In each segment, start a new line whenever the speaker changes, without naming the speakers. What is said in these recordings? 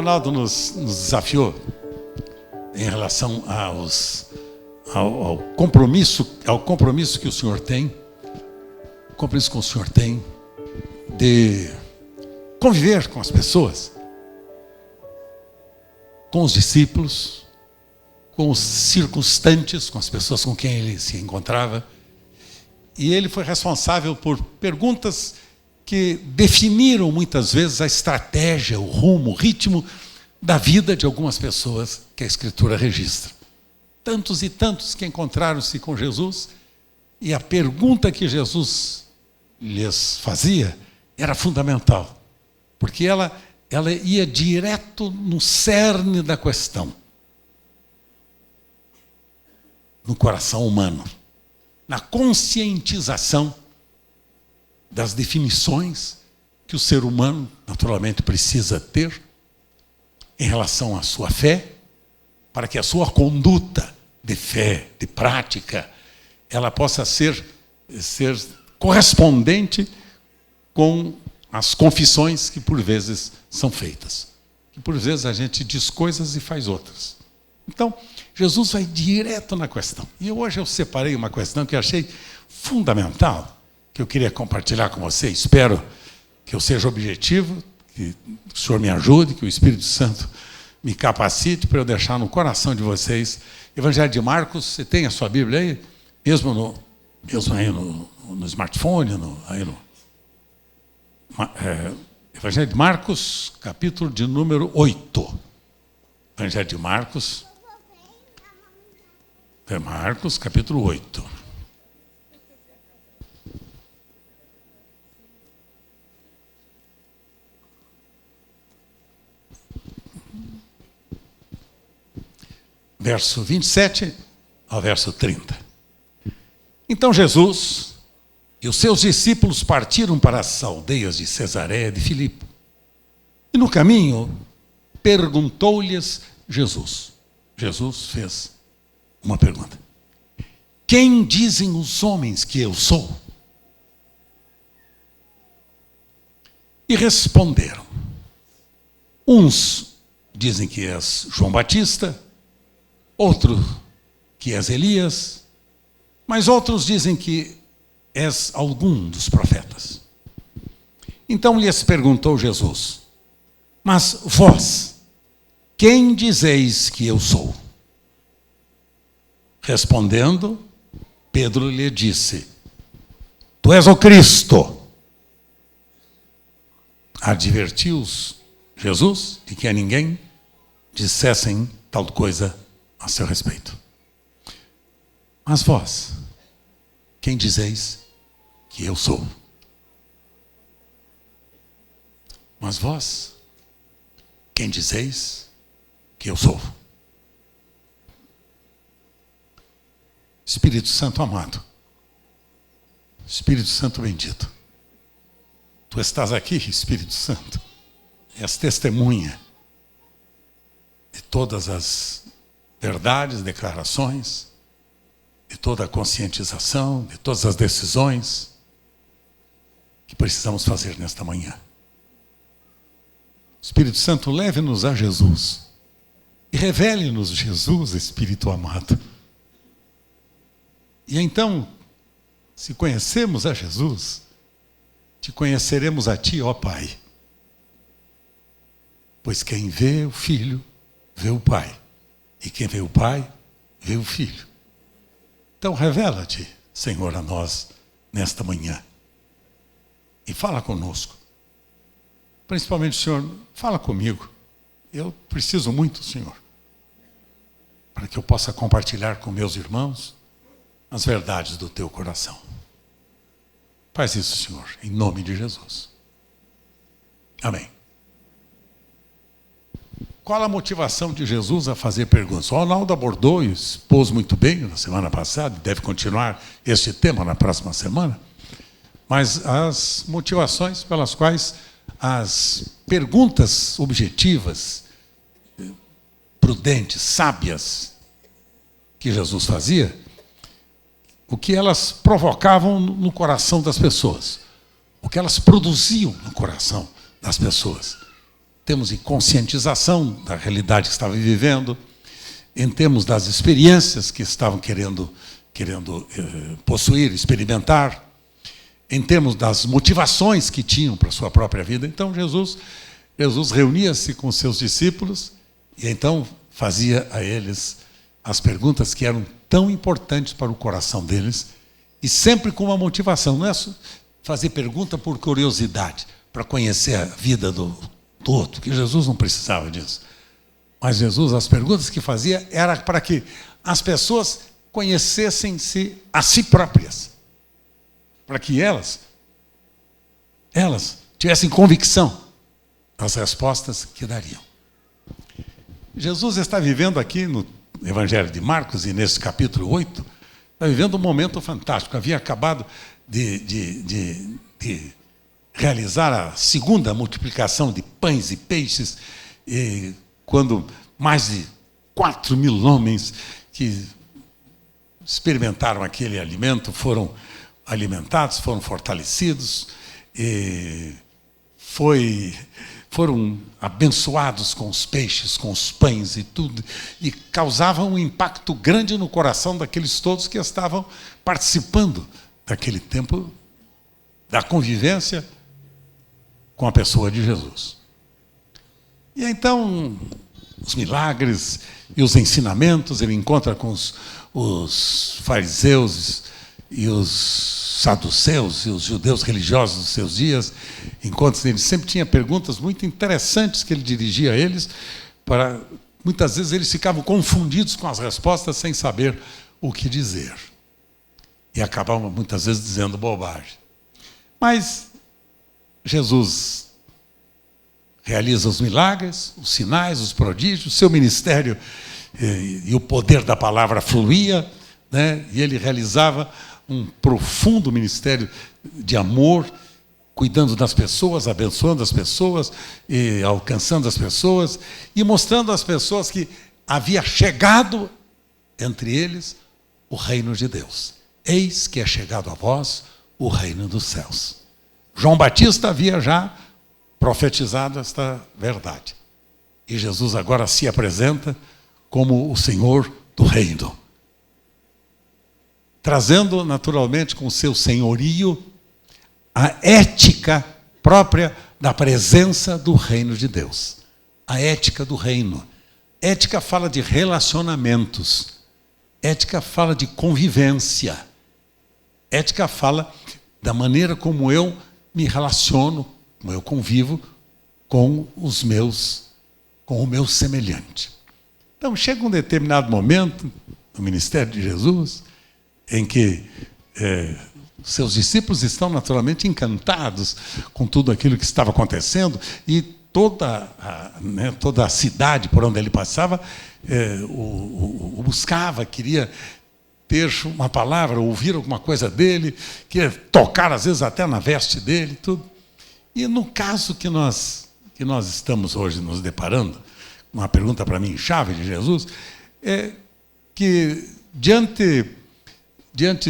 Ronaldo nos desafiou em relação ao compromisso que o senhor tem, de conviver com as pessoas, com os discípulos, com os circunstantes, com as pessoas com quem ele se encontrava. E ele foi responsável por perguntas que definiram muitas vezes a estratégia, o rumo, o ritmo da vida de algumas pessoas que a Escritura registra. Tantos e tantos que encontraram-se com Jesus, e a pergunta que Jesus lhes fazia era fundamental, porque ela ia direto no cerne da questão, no coração humano, na conscientização das definições que o ser humano naturalmente precisa ter em relação à sua fé, para que a sua conduta de fé, de prática, ela possa ser correspondente com as confissões que por vezes são feitas. Que por vezes a gente diz coisas e faz outras. Então, Jesus vai direto na questão. E hoje eu separei uma questão que eu achei fundamental, que eu queria compartilhar com você. Espero que eu seja objetivo, que o Senhor me ajude, que o Espírito Santo me capacite para eu deixar no coração de vocês. Evangelho de Marcos, você tem a sua Bíblia aí? Mesmo aí no smartphone, Evangelho de Marcos, capítulo de número 8. Evangelho de Marcos, capítulo 8. Verso 27 ao verso 30. Então Jesus e os seus discípulos partiram para as aldeias de Cesareia de Filipe. E no caminho perguntou-lhes Jesus. Jesus fez uma pergunta. Quem dizem os homens que eu sou? E responderam. Uns dizem que és João Batista, outro que és Elias, mas outros dizem que és algum dos profetas. Então lhes perguntou Jesus, mas vós, quem dizeis que eu sou? Respondendo, Pedro lhe disse, tu és o Cristo. Advertiu-os Jesus de que a ninguém dissessem tal coisa a seu respeito. Mas vós, quem dizeis que eu sou? Mas vós, quem dizeis que eu sou? Espírito Santo amado, Espírito Santo bendito, tu estás aqui, Espírito Santo, és testemunha de todas as verdades, declarações, de toda a conscientização, de todas as decisões que precisamos fazer nesta manhã. Espírito Santo, leve-nos a Jesus e revele-nos Jesus, Espírito amado. E então, se conhecemos a Jesus, te conheceremos a ti, ó Pai. Pois quem vê o Filho, vê o Pai. E quem vê o Pai, vê o Filho. Então revela-te, Senhor, a nós nesta manhã. E fala conosco. Principalmente, Senhor, fala comigo. Eu preciso muito, Senhor, para que eu possa compartilhar com meus irmãos as verdades do teu coração. Faz isso, Senhor, em nome de Jesus. Amém. Qual a motivação de Jesus a fazer perguntas? O Ronaldo abordou e expôs muito bem na semana passada, deve continuar este tema na próxima semana, mas as motivações pelas quais as perguntas objetivas, prudentes, sábias, que Jesus fazia, o que elas provocavam no coração das pessoas, o que elas produziam no coração das pessoas. termos de conscientização da realidade que estava vivendo, em termos das experiências que estavam querendo possuir, experimentar, em termos das motivações que tinham para a sua própria vida. Então, Jesus reunia-se com seus discípulos e então fazia a eles as perguntas que eram tão importantes para o coração deles, e sempre com uma motivação. Não é só fazer pergunta por curiosidade, para conhecer a vida do outro, que Jesus não precisava disso. Mas Jesus, as perguntas que fazia, era para que as pessoas conhecessem-se a si próprias, para que elas tivessem convicção das respostas que dariam. Jesus está vivendo aqui no Evangelho de Marcos, e nesse capítulo 8, está vivendo um momento fantástico. Havia acabado de realizar a segunda multiplicação de pães e peixes, e quando mais de 4.000 homens que experimentaram aquele alimento foram alimentados, foram fortalecidos, e foram abençoados com os peixes, com os pães e tudo, e causavam um impacto grande no coração daqueles todos que estavam participando daquele tempo da convivência com a pessoa de Jesus. E então, os milagres e os ensinamentos, ele encontra com os fariseus e os saduceus e os judeus religiosos dos seus dias. Ele sempre tinha perguntas muito interessantes que ele dirigia a eles, muitas vezes eles ficavam confundidos com as respostas sem saber o que dizer. E acabavam muitas vezes dizendo bobagem. Mas Jesus realiza os milagres, os sinais, os prodígios, seu ministério e o poder da palavra fluía, né? E ele realizava um profundo ministério de amor, cuidando das pessoas, abençoando as pessoas, e alcançando as pessoas, e mostrando às pessoas que havia chegado entre eles o reino de Deus. Eis que é chegado a vós o reino dos céus. João Batista havia já profetizado esta verdade. E Jesus agora se apresenta como o Senhor do reino, trazendo naturalmente com o seu senhorio a ética própria da presença do reino de Deus. A ética do reino. Ética fala de relacionamentos. Ética fala de convivência. Ética fala da maneira como eu me relaciono, como eu convivo com o meu semelhante. Então chega um determinado momento no ministério de Jesus em que seus discípulos estão naturalmente encantados com tudo aquilo que estava acontecendo, e toda a cidade por onde ele passava o buscava, queria ter uma palavra, ouvir alguma coisa dele, queria tocar às vezes até na veste dele, tudo. E no caso que nós estamos hoje nos deparando, uma pergunta para mim chave de Jesus, é que diante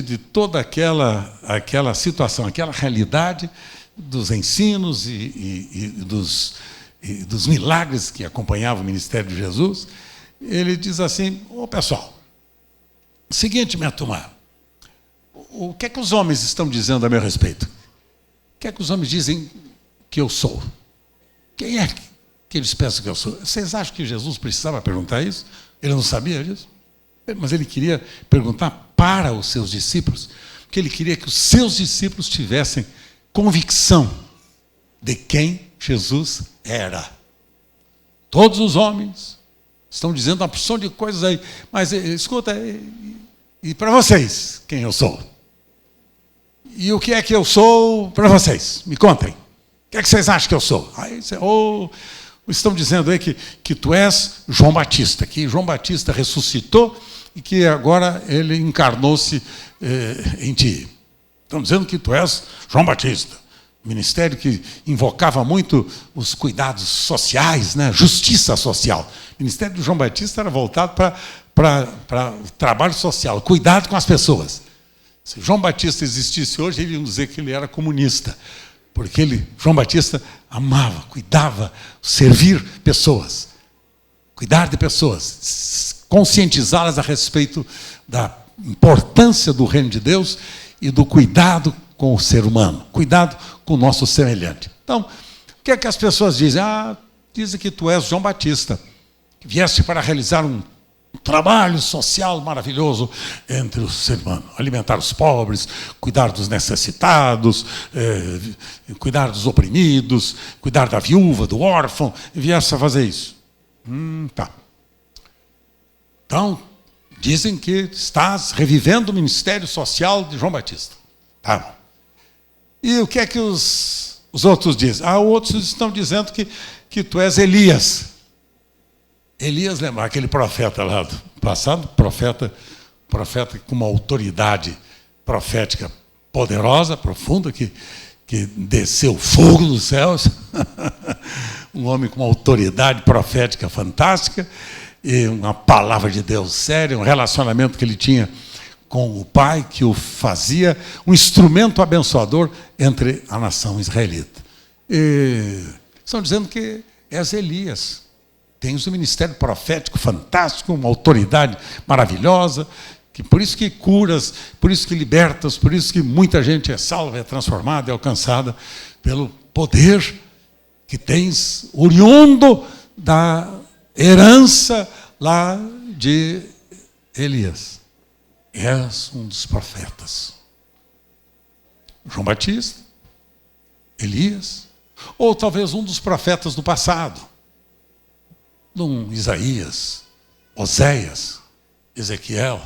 de toda aquela situação, aquela realidade dos ensinos e dos milagres que acompanhavam o ministério de Jesus, ele diz assim: ô pessoal, seguinte, minha turma, o que é que os homens estão dizendo a meu respeito? O que é que os homens dizem que eu sou? Quem é que eles pensam que eu sou? Vocês acham que Jesus precisava perguntar isso? Ele não sabia disso? Mas ele queria perguntar para os seus discípulos, porque ele queria que os seus discípulos tivessem convicção de quem Jesus era. Todos os homens estão dizendo uma porção de coisas aí, mas escuta, e para vocês, quem eu sou? E o que é que eu sou para vocês? Me contem. O que é que vocês acham que eu sou? Aí estão dizendo aí que tu és João Batista, que João Batista ressuscitou e que agora ele encarnou-se em ti. Estão dizendo que tu és João Batista. Ministério que invocava muito os cuidados sociais, né? Justiça social. O ministério de João Batista era voltado para o trabalho social, cuidado com as pessoas. Se João Batista existisse hoje, ele ia dizer que ele era comunista, Porque João Batista amava, cuidava, servir pessoas, cuidar de pessoas, conscientizá-las a respeito da importância do reino de Deus e do cuidado com o ser humano, cuidado com o nosso semelhante. Então, o que é que as pessoas dizem? Dizem que tu és João Batista, que vieste para realizar um trabalho social maravilhoso entre os seres humanos, alimentar os pobres, cuidar dos necessitados, cuidar dos oprimidos, cuidar da viúva, do órfão, e viesse a fazer isso. Tá. Então, dizem que estás revivendo o ministério social de João Batista. Tá bom. E o que é que os outros dizem? Outros estão dizendo que tu és Elias. Elias, lembra aquele profeta lá do passado, profeta com uma autoridade profética poderosa, profunda, que desceu fogo dos céus, um homem com uma autoridade profética fantástica, e uma palavra de Deus séria, um relacionamento que ele tinha com o Pai, que o fazia um instrumento abençoador entre a nação israelita. E estão dizendo que és Elias. Tens um ministério profético fantástico, uma autoridade maravilhosa, que por isso que curas, por isso que libertas, por isso que muita gente é salva, é transformada, é alcançada pelo poder que tens oriundo da herança lá de Elias. És um dos profetas. João Batista, Elias, ou talvez um dos profetas do passado. Isaías, Oséias, Ezequiel,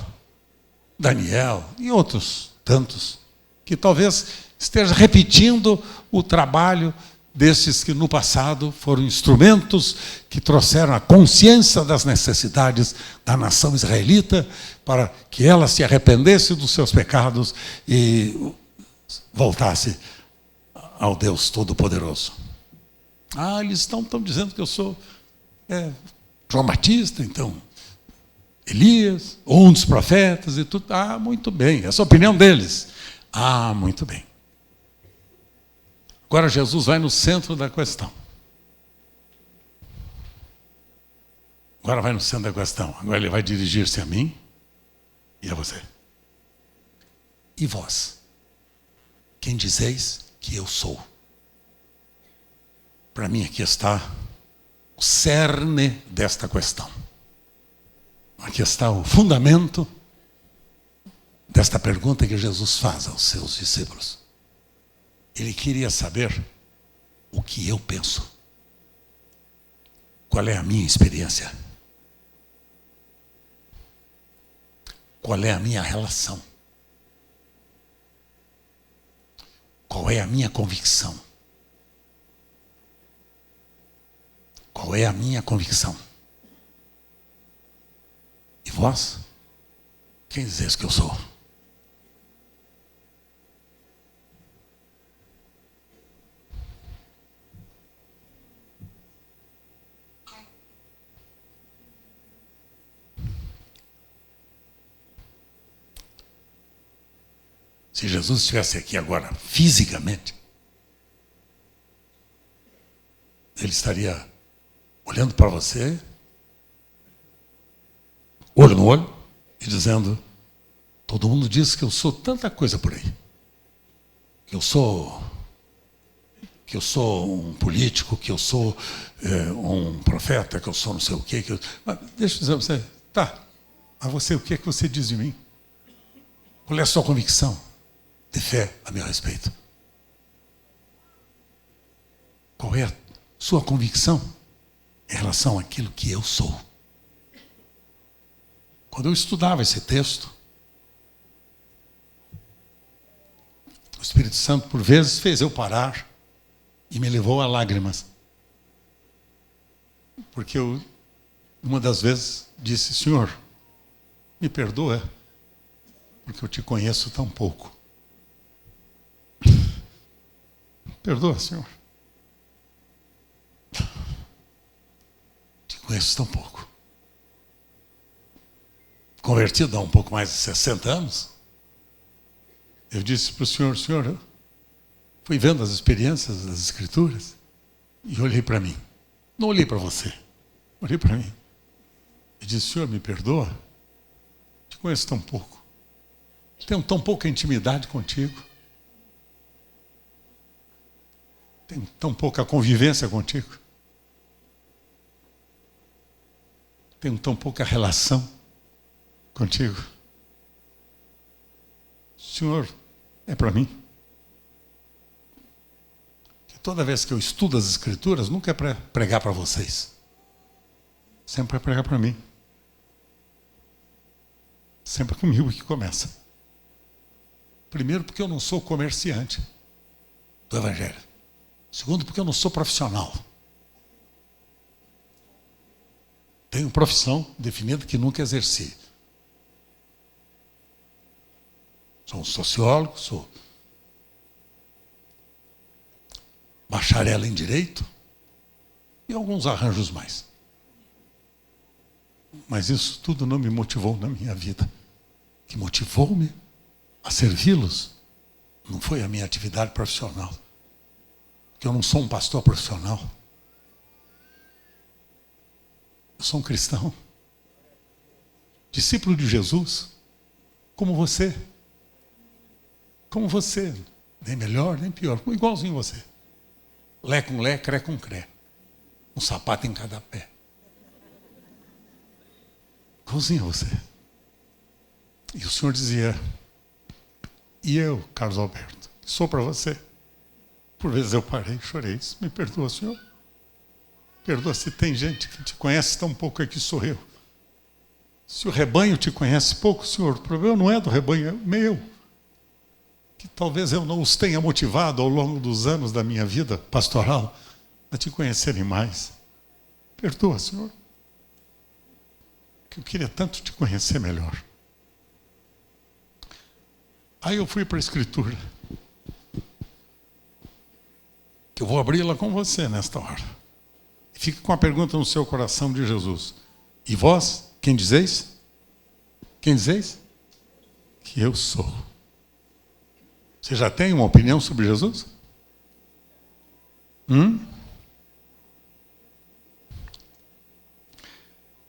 Daniel e outros tantos, que talvez esteja repetindo o trabalho desses que no passado foram instrumentos que trouxeram a consciência das necessidades da nação israelita para que ela se arrependesse dos seus pecados e voltasse ao Deus Todo-Poderoso. Eles estão dizendo que eu sou João Batista, então, Elias, ou um dos profetas e tudo. Muito bem, essa é a opinião deles. Muito bem. Agora Jesus vai no centro da questão. Agora ele vai dirigir-se a mim e a você. E vós? Quem dizeis que eu sou? Para mim aqui está o cerne desta questão. Aqui está o fundamento desta pergunta que Jesus faz aos seus discípulos. Ele queria saber o que eu penso. Qual é a minha experiência? Qual é a minha relação? Qual é a minha convicção? Qual é a minha convicção? E vós? Quem dizeis que eu sou? Se Jesus estivesse aqui agora, fisicamente, ele estaria olhando para você, olho no olho, e dizendo: todo mundo diz que eu sou tanta coisa por aí. Que eu sou um político, que eu sou um profeta, que eu sou não sei o quê. Mas deixa eu dizer a você, a você, o que é que você diz de mim? Qual é a sua convicção de fé a meu respeito? Qual é a sua convicção em relação àquilo que eu sou? Quando eu estudava esse texto, o Espírito Santo, por vezes, fez eu parar e me levou a lágrimas. Porque eu, uma das vezes, disse: Senhor, me perdoa, porque eu te conheço tão pouco. Perdoa, Senhor. Te conheço tão pouco. Convertido há um pouco mais de 60 anos, eu disse para o Senhor: Senhor, fui vendo as experiências das Escrituras e olhei para mim. Não olhei para você, olhei para mim. E disse: Senhor, me perdoa, te conheço tão pouco, tenho tão pouca intimidade contigo, tenho tão pouca convivência contigo, tenho tão pouca relação contigo. Senhor, é para mim. Que toda vez que eu estudo as Escrituras, nunca é para pregar para vocês, sempre é pregar para mim. Sempre é comigo que começa. Primeiro, porque eu não sou comerciante do Evangelho. Segundo, porque eu não sou profissional. Tenho profissão definida que nunca exerci. Sou um sociólogo, sou bacharel em Direito e alguns arranjos mais. Mas isso tudo não me motivou na minha vida. O que motivou-me a servi-los não foi a minha atividade profissional. Porque eu não sou um pastor profissional. Eu sou um cristão, discípulo de Jesus, como você. Como você, nem melhor, nem pior, igualzinho você. Lé com lé, cré com cré. Um sapato em cada pé. Igualzinho você. E o Senhor dizia: e eu, Carlos Alberto, sou para você. Por vezes eu parei, chorei. Me perdoa, Senhor. Perdoa se tem gente que te conhece tão pouco é que sou eu. Se o rebanho te conhece pouco, Senhor, o problema não é do rebanho, é meu. Que talvez eu não os tenha motivado ao longo dos anos da minha vida pastoral a te conhecerem mais. Perdoa, Senhor. Que eu queria tanto te conhecer melhor. Aí eu fui para a Escritura. Que eu vou abri-la com você nesta hora. E fique com a pergunta no seu coração de Jesus. E vós, quem dizeis? Quem dizeis? Que eu sou. Você já tem uma opinião sobre Jesus?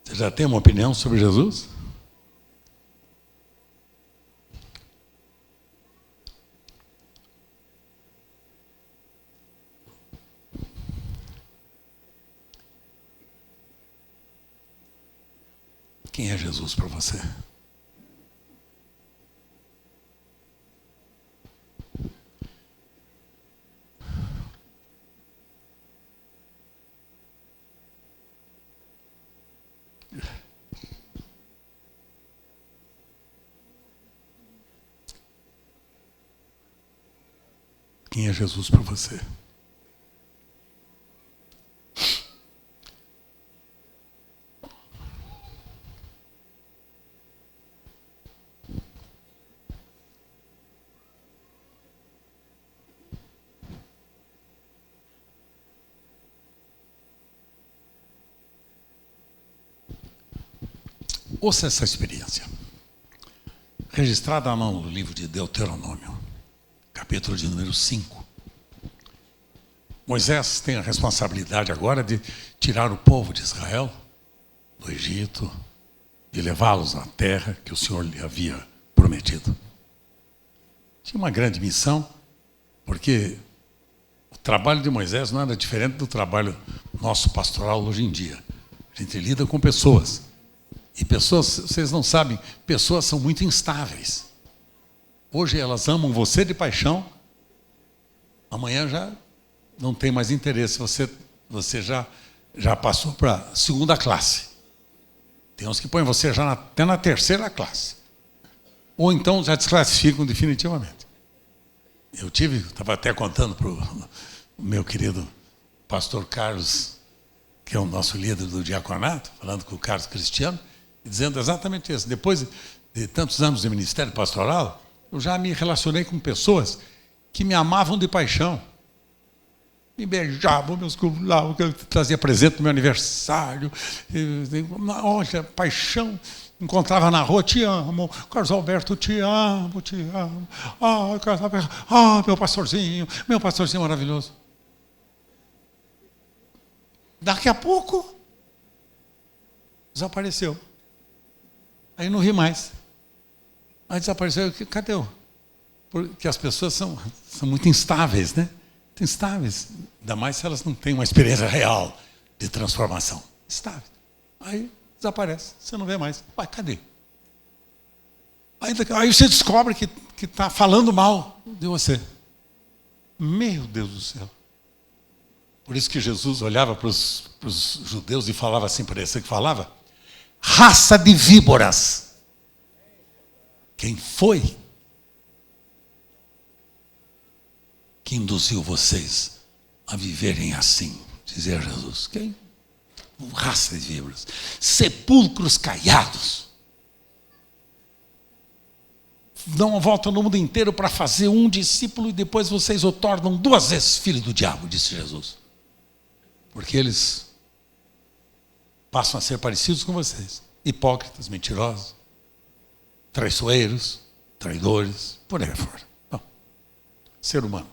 Você já tem uma opinião sobre Jesus? Quem é Jesus para você? Quem é Jesus para você? Ouça essa experiência, registrada no livro de Deuteronômio, capítulo de número 5. Moisés tem a responsabilidade agora de tirar o povo de Israel do Egito e levá-los à terra que o Senhor lhe havia prometido. Tinha uma grande missão, porque o trabalho de Moisés não era diferente do trabalho nosso pastoral hoje em dia. A gente lida com pessoas. E pessoas, vocês não sabem, pessoas são muito instáveis. Hoje elas amam você de paixão, amanhã já não tem mais interesse, você já passou para a segunda classe. Tem uns que põem você já até na terceira classe. Ou então já desclassificam definitivamente. Eu estava até contando para o meu querido pastor Carlos, que é o nosso líder do diaconato, falando com o Carlos Cristiano, e dizendo exatamente isso. Depois de tantos anos de ministério pastoral, eu já me relacionei com pessoas que me amavam de paixão. Me beijavam, meus colavam, trazia presente no meu aniversário. Olha, paixão. Encontrava na rua, te amo, Carlos Alberto, te amo, te amo. Carlos Alberto, meu pastorzinho maravilhoso. Daqui a pouco, desapareceu. Aí não ri mais. Aí desapareceu, cadê o? Porque as pessoas são muito instáveis, né? Instáveis. Ainda mais se elas não têm uma experiência real de transformação. Estável. Aí desaparece, você não vê mais. Vai, cadê? Aí você descobre que está falando mal de você. Meu Deus do céu. Por isso que Jesus olhava para os judeus e falava assim para eles, que falava, raça de víboras. Quem foi que induziu vocês a viverem assim? Dizia Jesus. Quem? Raça de víboras. Sepulcros caiados. Dão uma volta no mundo inteiro para fazer um discípulo e depois vocês o tornam 2 vezes filho do diabo, disse Jesus. Porque eles passam a ser parecidos com vocês. Hipócritas, mentirosos, traiçoeiros, traidores, por aí fora. Bom, ser humano.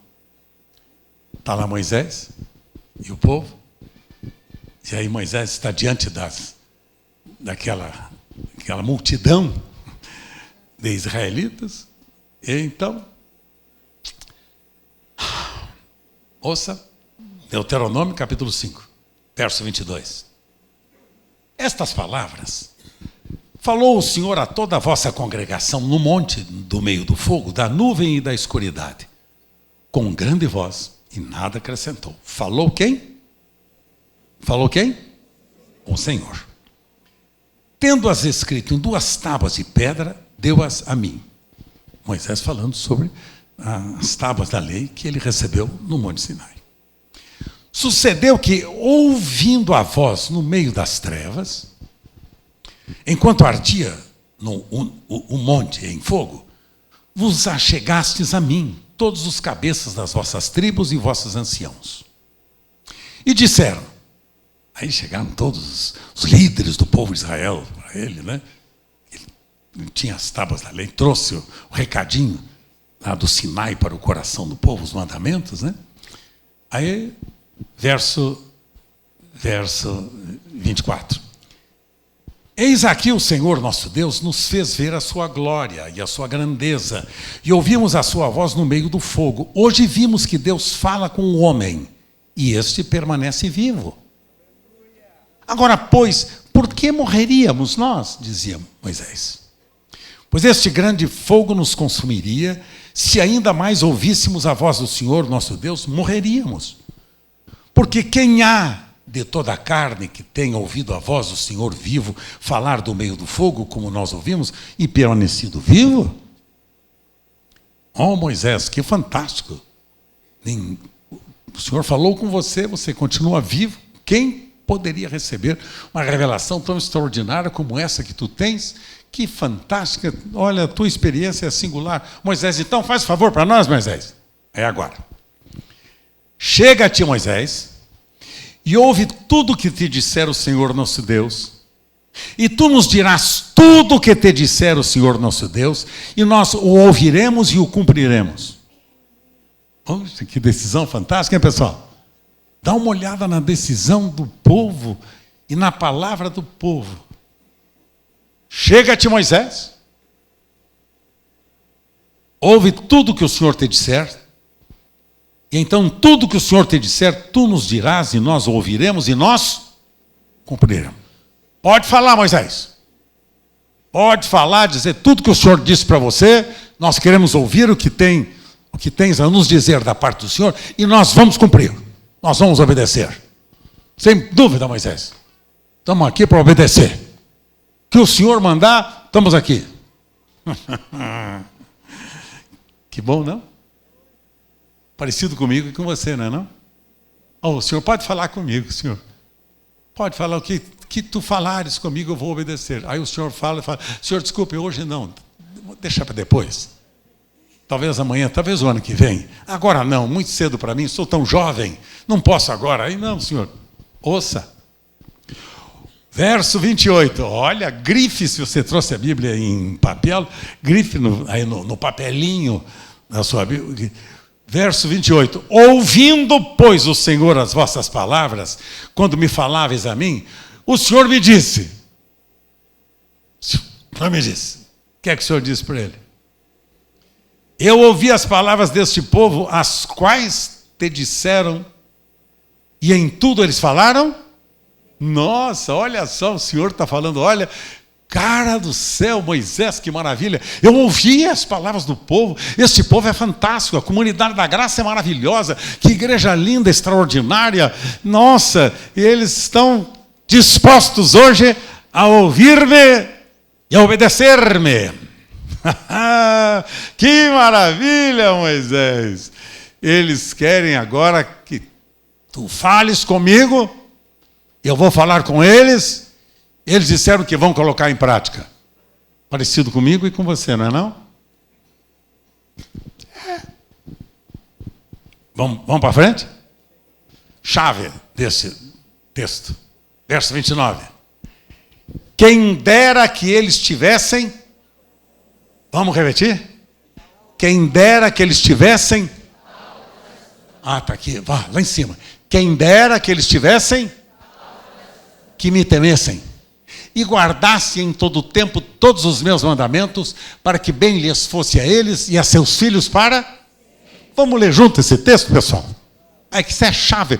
Está lá Moisés e o povo. E aí Moisés está diante daquela multidão de israelitas. E então, ouça, Deuteronômio capítulo 5, verso 22. Estas palavras falou o Senhor a toda a vossa congregação no monte do meio do fogo, da nuvem e da escuridade, com grande voz, e nada acrescentou. Falou quem? Falou quem? O Senhor. Tendo-as escrito em 2 tábuas de pedra, deu-as a mim. Moisés falando sobre as tábuas da lei que ele recebeu no Monte Sinai. Sucedeu que, ouvindo a voz no meio das trevas, enquanto ardia o monte em fogo, vos achegastes a mim, todos os cabeças das vossas tribos e vossos anciãos. E disseram, aí chegaram todos os líderes do povo de Israel para ele, né? Ele tinha as tábuas da lei, trouxe o recadinho lá do Sinai para o coração do povo, os mandamentos, né? Aí, verso 24. Eis aqui o Senhor nosso Deus nos fez ver a sua glória e a sua grandeza, e ouvimos a sua voz no meio do fogo. Hoje vimos que Deus fala com o homem, e este permanece vivo. Agora, pois, por que morreríamos nós? Dizia Moisés. Pois este grande fogo nos consumiria, se ainda mais ouvíssemos a voz do Senhor nosso Deus, morreríamos. Porque quem há de toda a carne que tenha ouvido a voz do Senhor vivo falar do meio do fogo, como nós ouvimos, e permanecido vivo? Oh, Moisés, que fantástico! O Senhor falou com você, você continua vivo. Quem poderia receber uma revelação tão extraordinária como essa que tu tens? Que fantástica! Olha, a tua experiência é singular. Moisés, então faz favor para nós, Moisés. É agora. Chega-te, Moisés, e ouve tudo o que te disser o Senhor nosso Deus, e tu nos dirás tudo o que te disser o Senhor nosso Deus, e nós o ouviremos e o cumpriremos. Poxa, que decisão fantástica, hein, pessoal? Dá uma olhada na decisão do povo e na palavra do povo. Chega-te, Moisés, ouve tudo o que o Senhor te disser, e então tudo que o Senhor te disser, tu nos dirás, e nós o ouviremos, e nós cumpriremos. Pode falar, Moisés. Pode falar, dizer tudo que o Senhor disse para você. Nós queremos ouvir o que tens a nos dizer da parte do Senhor, e nós vamos cumprir. Nós vamos obedecer. Sem dúvida, Moisés. Estamos aqui para obedecer. O que o Senhor mandar, estamos aqui. Que bom, não? Parecido comigo e com você, não é não? Oh, o Senhor pode falar comigo, Senhor. Pode falar o que tu falares comigo, eu vou obedecer. Aí o Senhor fala e fala, Senhor, desculpe, hoje não, deixa para depois. Talvez amanhã, talvez o ano que vem. Agora não, muito cedo para mim, sou tão jovem, não posso agora. Aí não, Senhor, ouça. Verso 28. Olha, grife, se você trouxe a Bíblia em papel, grife aí no papelinho da sua Bíblia. Verso 28. Ouvindo, pois, o Senhor as vossas palavras, quando me faláveis a mim, o Senhor me disse. O Senhor me disse. O que é que o Senhor disse para ele? Eu ouvi as palavras deste povo, as quais te disseram, e em tudo eles falaram. Nossa, olha só, o Senhor está falando, olha, cara do céu, Moisés, que maravilha. Eu ouvi as palavras do povo, este povo é fantástico, a comunidade da graça é maravilhosa, que igreja linda, extraordinária. Nossa, eles estão dispostos hoje a ouvir-me e a obedecer-me. Que maravilha, Moisés. Eles querem agora que tu fales comigo, eu vou falar com eles. Eles disseram que vão colocar em prática. Parecido comigo e com você, não é não? Vamos para frente? Chave desse texto. Verso 29. Quem dera que eles tivessem... Vamos repetir? Quem dera que eles tivessem... está aqui, lá em cima. Quem dera que eles tivessem... que me temessem, e guardassem em todo o tempo todos os meus mandamentos, para que bem lhes fosse a eles e a seus filhos para... Vamos ler junto esse texto, pessoal? É que isso é a chave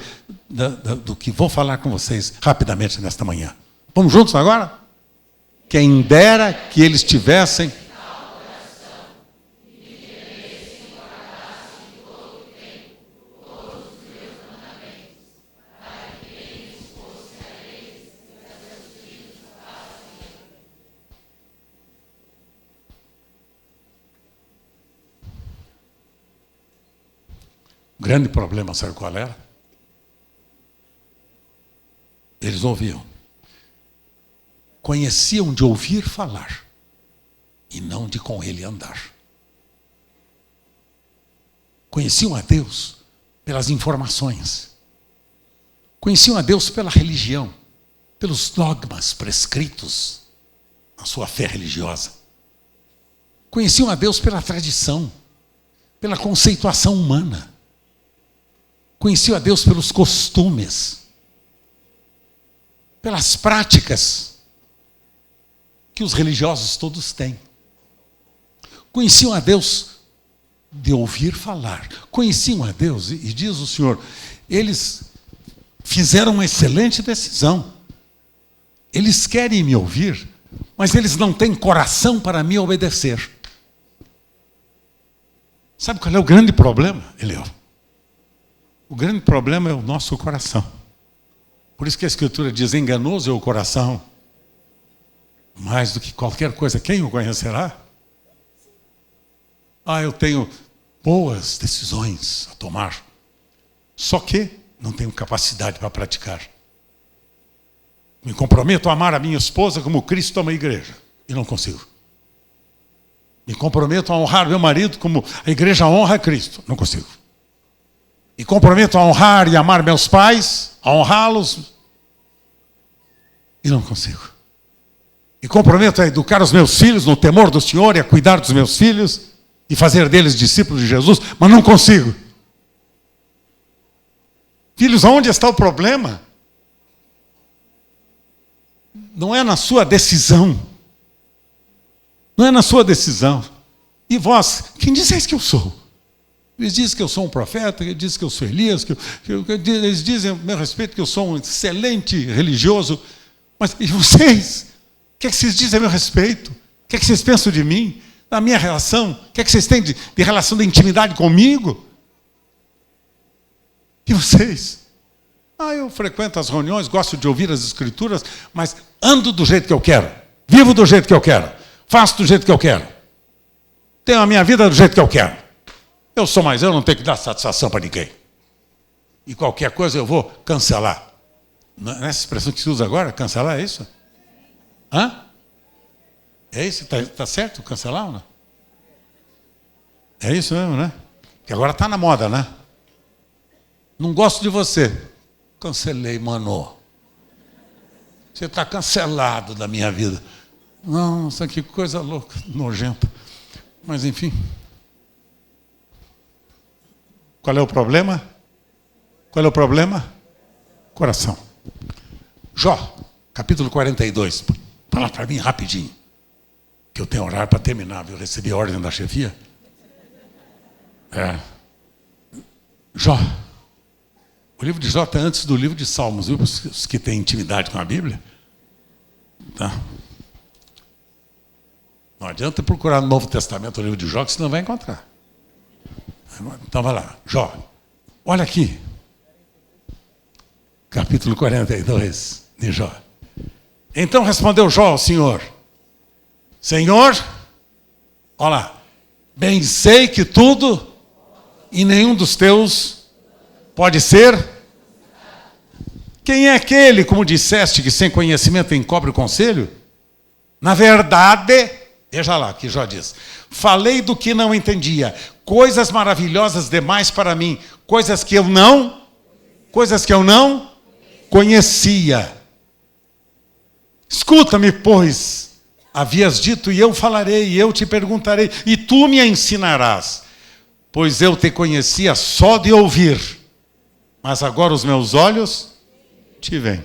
do que vou falar com vocês rapidamente nesta manhã. Vamos juntos agora? Quem dera que eles tivessem... O grande problema, sabe qual era? Eles ouviam. Conheciam de ouvir falar e não de com ele andar. Conheciam a Deus pelas informações. Conheciam a Deus pela religião, pelos dogmas prescritos na sua fé religiosa. Conheciam a Deus pela tradição, pela conceituação humana. Conheciam a Deus pelos costumes, pelas práticas que os religiosos todos têm. Conheciam a Deus de ouvir falar. Conheciam a Deus, e diz o Senhor, eles fizeram uma excelente decisão. Eles querem me ouvir, mas eles não têm coração para me obedecer. Sabe qual é o grande problema, Eliel? O grande problema é o nosso coração. Por isso que a Escritura diz, enganoso é o coração, mais do que qualquer coisa. Quem o conhecerá? Eu tenho boas decisões a tomar, só que não tenho capacidade para praticar. Me comprometo a amar a minha esposa como Cristo ama a igreja, e não consigo. Me comprometo a honrar meu marido como a igreja honra a Cristo, não consigo. Me comprometo a honrar e amar meus pais, a honrá-los, e não consigo. Me comprometo a educar os meus filhos no temor do Senhor e a cuidar dos meus filhos e fazer deles discípulos de Jesus, mas não consigo. Filhos, onde está o problema? Não é na sua decisão. Não é na sua decisão. E vós, quem disseis que eu sou? Eles dizem que eu sou um profeta, eles dizem que eu sou Elias, eles dizem a meu respeito que eu sou um excelente religioso. Mas e vocês? O que é que vocês dizem a meu respeito? O que é que vocês pensam de mim? Da minha relação? O que é que vocês têm de relação de intimidade comigo? E vocês? Eu frequento as reuniões, gosto de ouvir as Escrituras, mas ando do jeito que eu quero, vivo do jeito que eu quero, faço do jeito que eu quero, tenho a minha vida do jeito que eu quero. Eu não tenho que dar satisfação para ninguém. E qualquer coisa eu vou cancelar. Não é essa expressão que se usa agora? Cancelar, é isso? É isso? Está certo cancelar ou não? É isso mesmo, né? Que agora está na moda, né? Não gosto de você. Cancelei, mano. Você está cancelado da minha vida. Nossa, que coisa louca, nojenta. Mas, enfim. Qual é o problema? Qual é o problema? Coração. Jó, capítulo 42. Fala para mim rapidinho, que eu tenho horário para terminar. Eu recebi a ordem da chefia. Jó. O livro de Jó está antes do livro de Salmos, viu? Os que têm intimidade com a Bíblia. Tá? Não adianta procurar no Novo Testamento o livro de Jó, que você não vai encontrar. Então vai lá. Jó. Olha aqui. Capítulo 42 de Jó. Então respondeu Jó ao Senhor: Senhor, olha lá, bem sei que tudo e nenhum dos teus pode ser. Quem é aquele, como disseste, que sem conhecimento encobre o conselho? Na verdade, veja lá que Jó diz: falei do que não entendia, coisas maravilhosas demais para mim, coisas que eu não conhecia. Escuta-me, pois, havias dito, e eu falarei, e eu te perguntarei, e tu me ensinarás, pois eu te conhecia só de ouvir, mas agora os meus olhos te veem.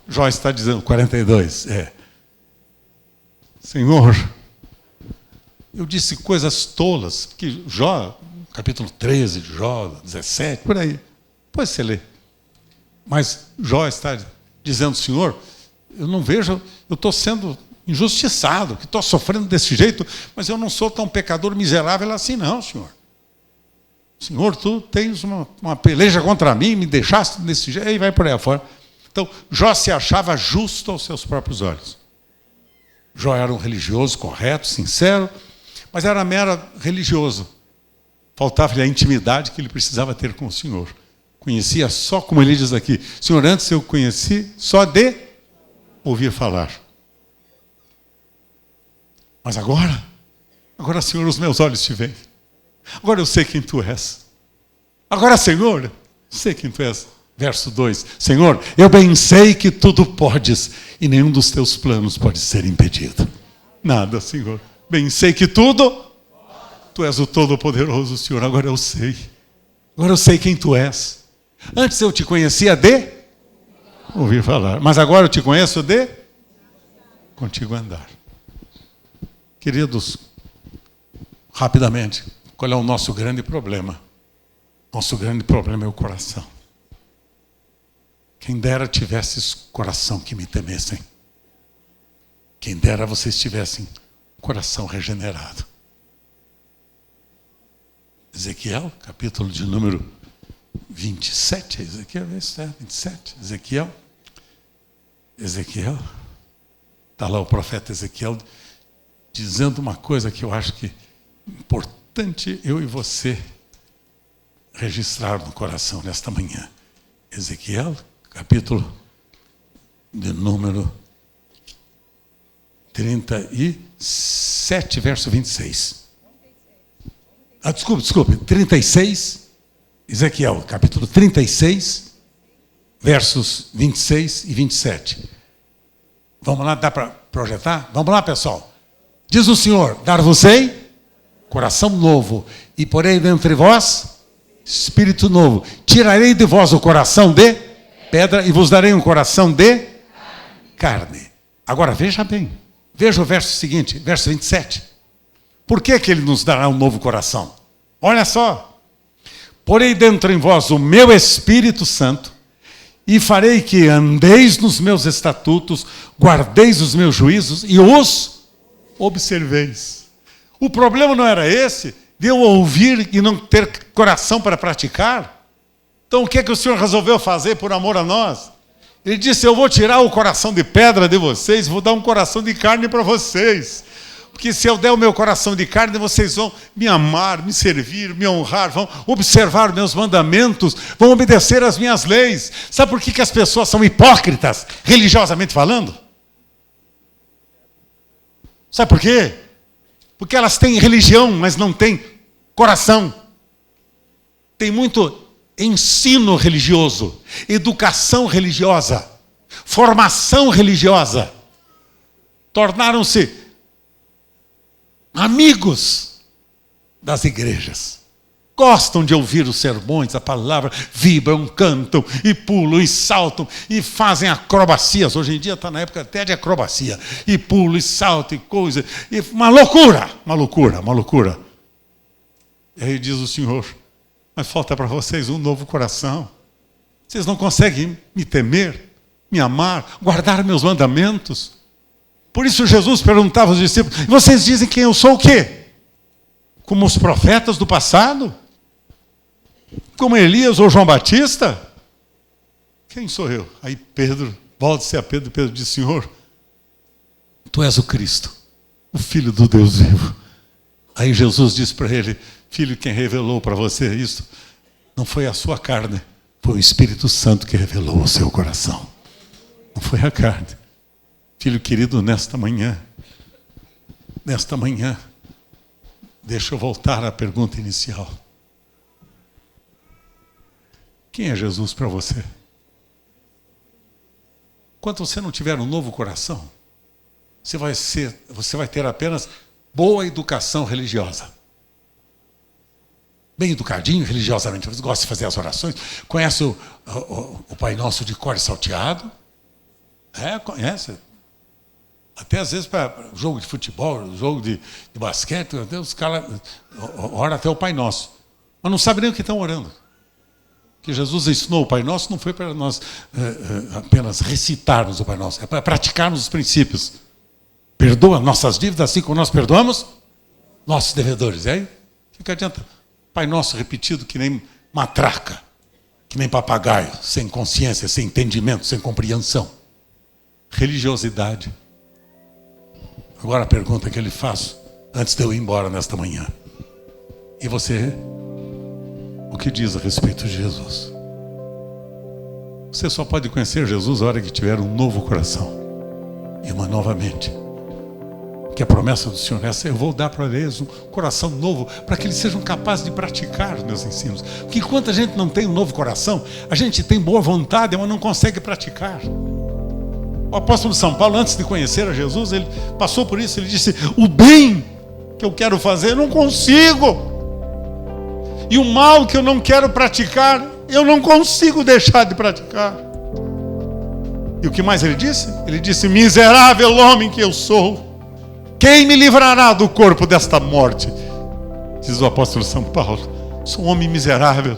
Jó está dizendo, 42, Senhor, eu disse coisas tolas, porque Jó, capítulo 13 de Jó, 17, por aí, depois você lê. Mas Jó está dizendo, Senhor, eu não vejo, eu estou sendo injustiçado, que estou sofrendo desse jeito, mas eu não sou tão pecador miserável assim não, Senhor. Senhor, tu tens uma peleja contra mim, me deixaste desse jeito, e vai por aí afora. Então, Jó se achava justo aos seus próprios olhos. Jó era um religioso correto, sincero, mas era mero religioso. Faltava-lhe a intimidade que ele precisava ter com o Senhor. Conhecia só, como ele diz aqui, Senhor, antes eu conheci só de ouvir falar. Mas agora, Senhor, os meus olhos te veem. Agora eu sei quem tu és. Agora, Senhor, sei quem tu és. Verso 2, Senhor, eu bem sei que tudo podes e nenhum dos teus planos pode ser impedido. Nada, Senhor. Bem sei que tudo, tu és o Todo-Poderoso, Senhor. Agora eu sei. Agora eu sei quem tu és. Antes eu te conhecia de ouvir falar, mas agora eu te conheço de contigo andar. Queridos, rapidamente, qual é o nosso grande problema? Nosso grande problema é o coração. Quem dera tivesses coração que me temessem. Quem dera vocês tivessem coração regenerado. Ezequiel, capítulo de número 27, Ezequiel, 27, Ezequiel, está lá o profeta Ezequiel dizendo uma coisa que eu acho que é importante eu e você registrar no coração nesta manhã. Ezequiel, capítulo de número 37, verso 26. Desculpe, 36, Ezequiel, capítulo 36, versos 26 e 27. Vamos lá, dá para projetar? Vamos lá, pessoal. Diz o Senhor, dar-vos-ei coração novo, e porei dentre vós espírito novo. Tirarei de vós o coração de pedra, e vos darei um coração de carne. Agora, veja bem, veja o verso seguinte, verso 27. Por que ele nos dará um novo coração? Olha só. Porei dentro em vós o meu Espírito Santo, e farei que andeis nos meus estatutos, guardeis os meus juízos e os observeis. O problema não era esse, de eu ouvir e não ter coração para praticar? Então o que é que o Senhor resolveu fazer por amor a nós? Ele disse, eu vou tirar o coração de pedra de vocês, vou dar um coração de carne para vocês. Porque se eu der o meu coração de carne, vocês vão me amar, me servir, me honrar, vão observar meus mandamentos, vão obedecer às minhas leis. Sabe por que as pessoas são hipócritas, religiosamente falando? Sabe por quê? Porque elas têm religião, mas não têm coração. Tem muito ensino religioso, educação religiosa. formação religiosa. Tornaram-se amigos das igrejas. Gostam de ouvir os sermões, a palavra, vibram, cantam e pulam e saltam e fazem acrobacias. Hoje em dia está na época até de acrobacia. E pulam e saltam e coisa. E uma loucura, uma loucura, uma loucura. E aí diz o Senhor, mas falta para vocês um novo coração. Vocês não conseguem me temer, me amar, guardar meus mandamentos. Por isso Jesus perguntava aos discípulos, e vocês dizem que eu sou o quê? Como os profetas do passado? Como Elias ou João Batista? Quem sou eu? Aí Pedro, volta-se a Pedro, Pedro diz, Senhor, tu és o Cristo, o Filho do Deus vivo. Aí Jesus disse para ele, filho, quem revelou para você isso não foi a sua carne, foi o Espírito Santo que revelou ao seu coração. Não foi a carne. Filho querido, nesta manhã, deixa eu voltar à pergunta inicial. Quem é Jesus para você? Enquanto você não tiver um novo coração, você vai ter apenas boa educação religiosa. Bem educadinho religiosamente. Você gosta de fazer as orações? Conhece o Pai Nosso de cor e salteado? Conhece. Até às vezes para jogo de futebol, jogo de basquete, os caras oram até o Pai Nosso. Mas não sabem nem o que estão orando. Que Jesus ensinou o Pai Nosso não foi para nós apenas recitarmos o Pai Nosso, é para praticarmos os princípios. Perdoa nossas dívidas assim como nós perdoamos nossos devedores. E aí, o que adianta? Pai Nosso repetido que nem matraca, que nem papagaio, sem consciência, sem entendimento, sem compreensão. Religiosidade. Agora a pergunta que eu lhe faço, antes de eu ir embora nesta manhã. E você, o que diz a respeito de Jesus? Você só pode conhecer Jesus a hora que tiver um novo coração e uma nova mente. Que a promessa do Senhor é essa, eu vou dar para eles um coração novo, para que eles sejam capazes de praticar os meus ensinos. Porque enquanto a gente não tem um novo coração, a gente tem boa vontade, mas não consegue praticar. O apóstolo São Paulo, antes de conhecer a Jesus, ele passou por isso, ele disse, o bem que eu quero fazer, eu não consigo. E o mal que eu não quero praticar, eu não consigo deixar de praticar. E o que mais ele disse? Ele disse, miserável homem que eu sou, quem me livrará do corpo desta morte? Diz o apóstolo São Paulo, sou um homem miserável.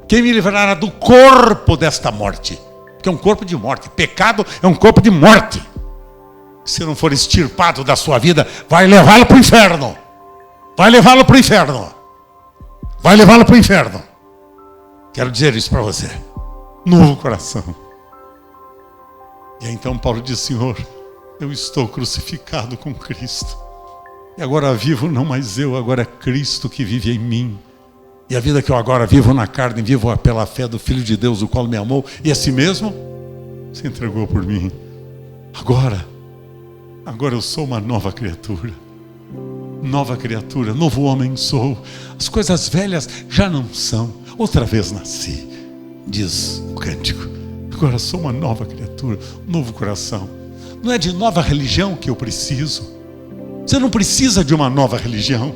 Quem me livrará do corpo desta morte? Porque é um corpo de morte. Pecado é um corpo de morte. Se não for extirpado da sua vida, vai levá-lo para o inferno. Vai levá-lo para o inferno. Vai levá-lo para o inferno. Quero dizer isso para você. Novo coração. E aí, então Paulo diz, Senhor, eu estou crucificado com Cristo. E agora vivo não mais eu, agora é Cristo que vive em mim. E a vida que eu agora vivo na carne, vivo pela fé do Filho de Deus, o qual me amou, e assim mesmo se entregou por mim. Agora eu sou uma nova criatura. Nova criatura, novo homem sou. As coisas velhas já não são. Outra vez nasci, diz o cântico. Agora sou uma nova criatura, um novo coração. Não é de nova religião que eu preciso. Você não precisa de uma nova religião.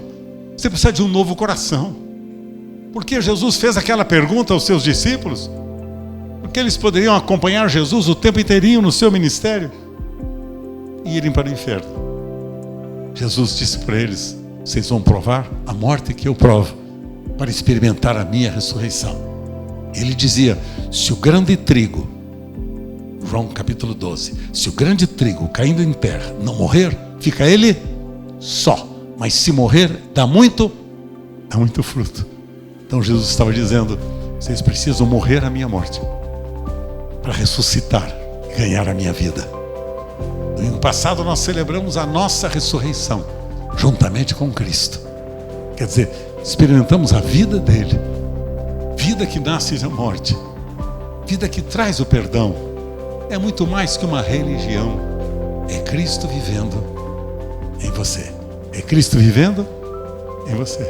Você precisa de um novo coração. Porque Jesus fez aquela pergunta aos seus discípulos? Porque eles poderiam acompanhar Jesus o tempo inteirinho no seu ministério e irem para o inferno. Jesus disse para eles, vocês vão provar a morte que eu provo para experimentar a minha ressurreição. Ele dizia, se o grão de trigo, João capítulo 12, se o grão de trigo caindo em terra não morrer, fica ele só. Mas se morrer, dá muito fruto. Então Jesus estava dizendo, vocês precisam morrer a minha morte para ressuscitar e ganhar a minha vida. No ano passado nós celebramos a nossa ressurreição juntamente com Cristo. Quer dizer, experimentamos a vida dele, vida que nasce da morte, vida que traz o perdão. É muito mais que uma religião. É Cristo vivendo em você. É Cristo vivendo em você.